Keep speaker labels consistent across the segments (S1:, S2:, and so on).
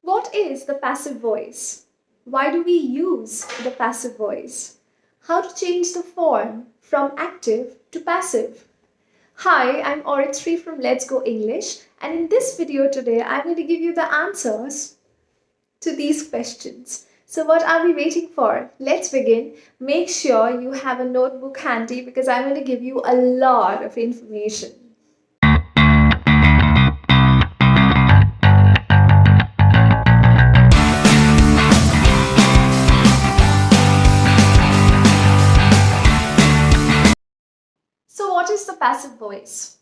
S1: What is the passive voice? Why do we use the passive voice? How to change the form from active to passive? Hi, I'm Oritsri from Let's Go English, and in this video today, I'm going to give you the answers to these questions. So what are we waiting for? Let's begin. Make sure you have a notebook handy because I'm going to give you a lot of information. So what is the passive voice?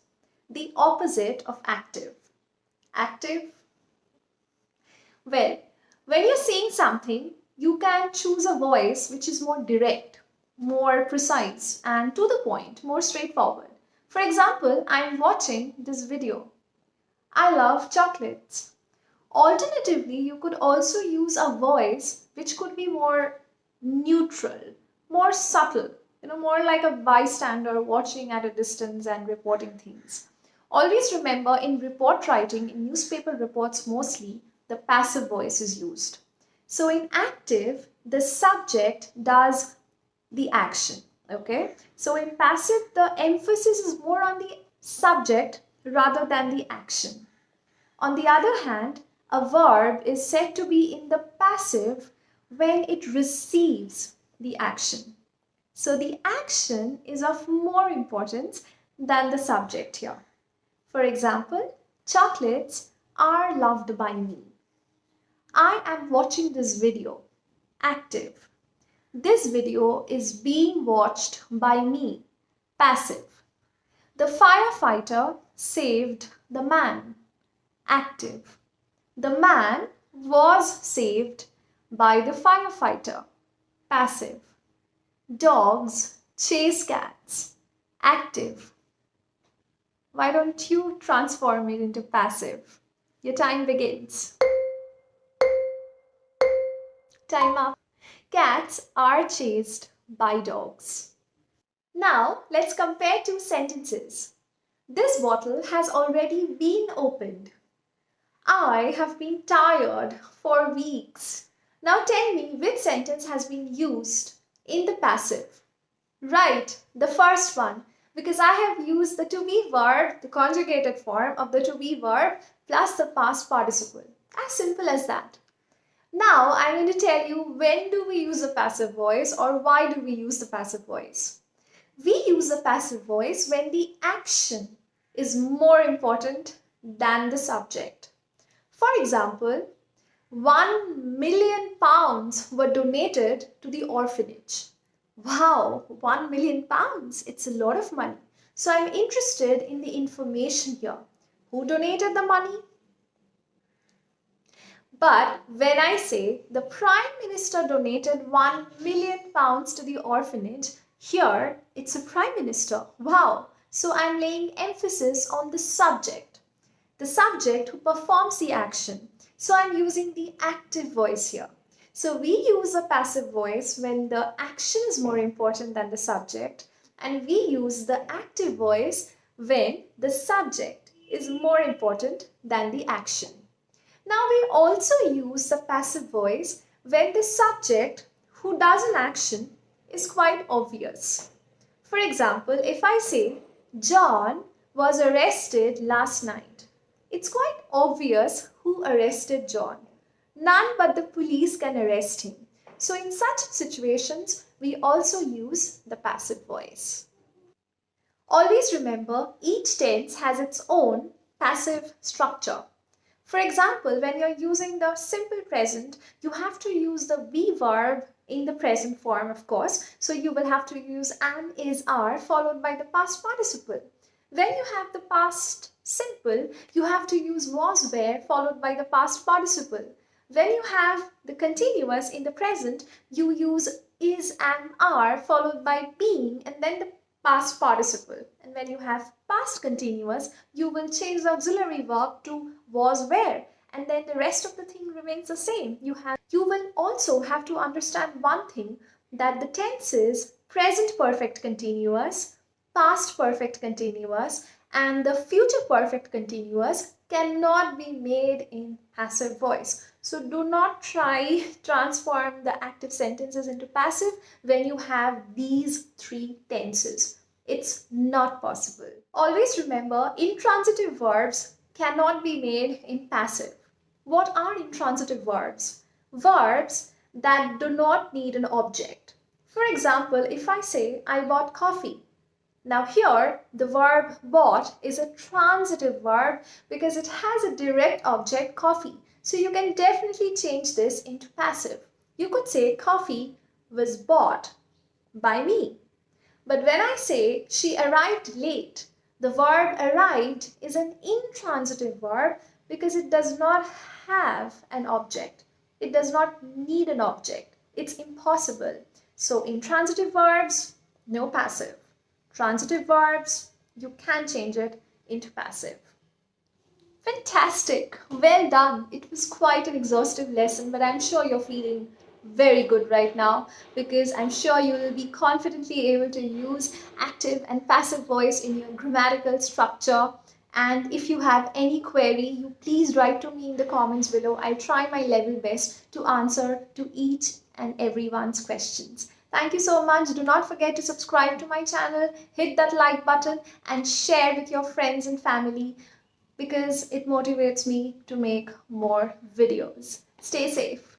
S1: The opposite of active. Active? Well, when you're saying something, you can choose a voice which is more direct, more precise, and to the point, more straightforward. For example, I'm watching this video. I love chocolates. Alternatively, you could also use a voice which could be more neutral, more subtle, more like a bystander watching at a distance and reporting things. Always remember in report writing, in newspaper reports mostly, the passive voice is used. So in active, the subject does the action. Okay. So in passive, the emphasis is more on the subject rather than the action. On the other hand, a verb is said to be in the passive when it receives the action. So the action is of more importance than the subject here. For example, chocolates are loved by me. I am watching this video. Active. This video is being watched by me. Passive. The firefighter saved the man. Active. The man was saved by the firefighter. Passive. Dogs chase cats. Active. Why don't you transform it into passive? Your time begins. Time up. Cats are chased by dogs. Now let's compare two sentences. This bottle has already been opened. I have been tired for weeks. Now tell me which sentence has been used in the passive. Right, the first one, because I have used the to be verb, the conjugated form of the to be verb plus the past participle. As simple as that. Now I'm going to tell you when do we use the passive voice or why do we use the passive voice. We use the passive voice when the action is more important than the subject. For example, £1 million were donated to the orphanage. Wow, £1 million. It's a lot of money. So I'm interested in the information here. Who donated the money? But when I say the Prime Minister donated £1 million to the orphanage, here it's a Prime Minister. Wow. So I'm laying emphasis on the subject who performs the action. So I'm using the active voice here. So we use a passive voice when the action is more important than the subject, and we use the active voice when the subject is more important than the action. Now we also use the passive voice when the subject who does an action is quite obvious. For example, if I say John was arrested last night, it's quite obvious who arrested John. None but the police can arrest him. So in such situations, we also use the passive voice. Always remember, each tense has its own passive structure. For example, when you're using the simple present, you have to use the be verb in the present form, of course. So you will have to use am, is, are followed by the past participle. When you have the past simple, you have to use was, were followed by the past participle. When you have the continuous in the present, you use is, am, are followed by being and then the past participle. And when you have past continuous, you will change the auxiliary verb to was, were, and then the rest of the thing remains the same. You will also have to understand one thing, that the tenses present perfect continuous, past perfect continuous, and the future perfect continuous cannot be made in passive voice. So do not try transform the active sentences into passive when you have these three tenses. It's not possible. Always remember, intransitive verbs cannot be made in passive. What are intransitive verbs? Verbs that do not need an object. For example, if I say, I bought coffee. Now here, the verb bought is a transitive verb because it has a direct object, coffee. So you can definitely change this into passive. You could say coffee was bought by me. But when I say she arrived late, the verb arrived is an intransitive verb because it does not have an object. It does not need an object. It's impossible. So intransitive verbs, no passive. Transitive verbs, you can change it into passive. Fantastic. Well done. It was quite an exhaustive lesson, but I'm sure you're feeling very good right now because I'm sure you will be confidently able to use active and passive voice in your grammatical structure. And if you have any query, you please write to me in the comments below. I'll try my level best to answer to each and everyone's questions. Thank you so much. Do not forget to subscribe to my channel, hit that like button and share with your friends and family because it motivates me to make more videos. Stay safe.